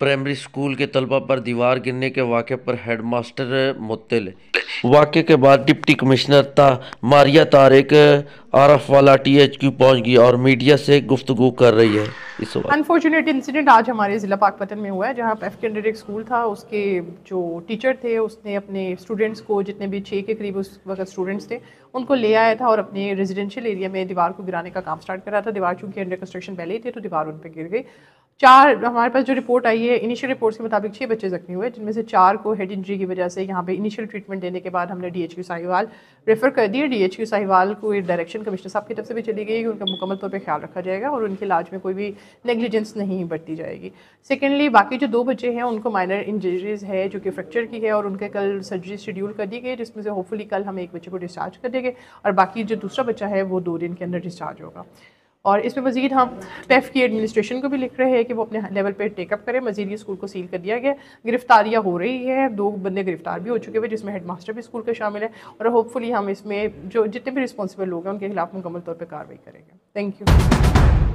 Primary school के तलबा पर दीवार गिरने के वाक़े पर हेडमास्टर मुअत्तल। वाक़े के बाद deputy commissioner Maria Tariq Arifwala THQ पहुंच गई और मीडिया से गुफ्तगू कर रही है इस वक्त। अनफॉर्चुनेट इंसिडेंट आज हमारे ज़िला पाकपतन में हुआ है, जहाँ एफ के अंडर एक स्कूल था। उसके जो टीचर थे उसने अपने स्टूडेंट्स को, जितने भी 6 के करीब उस वक्त स्टूडेंट्स थे, उनको ले आया था और अपने रेजिडेंशियल एरिया में दीवार को गिराने का काम स्टार्ट कर रहा था। दीवार चूँकि अंडर कंस्ट्रक्शन पहले ही थे तो दीवार उन पर गिर गई। 4 हमारे पास जो रिपोर्ट आई है, इनिशियल रिपोर्ट्स के मुताबिक 6 बच्चे ज़ख्मी हुए, जिनमें से 4 को हेड इंजरी की वजह से यहाँ पे इनिशियल ट्रीटमेंट देने के बाद हमने DHQ साहिवाल रेफ़र कर दिया। DHQ साहिवाल को एक डायरेक्शन कमिश्नर साहब की तरफ से भी चली गई कि उनका मुकम्मल तौर पे ख्याल रखा जाएगा और उनके इलाज में कोई भी नेग्लिजेंस नहीं बरती जाएगी। सेकेंडली, बाकी जो 2 बच्चे हैं उनको माइनर इंजरीज़ है जो कि फ्रैक्चर की है और उनके कल सर्जरी शेड्यूल कर दी गई, जिसमें से होपफुली कल हम एक बच्चे को डिस्चार्ज कर देंगे और बाकी जो दूसरा बच्चा है वो 2 दिन के अंदर डिस्चार्ज होगा। और इसमें मज़ीद हम पेफ की एडमिनिस्ट्रेशन को भी लिख रहे हैं कि वो अपने लेवल पे टेकअप करें। मज़ीद ये स्कूल को सील कर दिया गया। गिरफ्तारियाँ हो रही है, 2 बंदे गिरफ्तार भी हो चुके हुए, जिसमें हेडमास्टर भी स्कूल का शामिल है और होपफुली हम इसमें जो जितने भी रिस्पॉन्सिबल लोग हैं उनके खिलाफ मुकम्मल तौर पर कार्रवाई करेंगे। Thank you.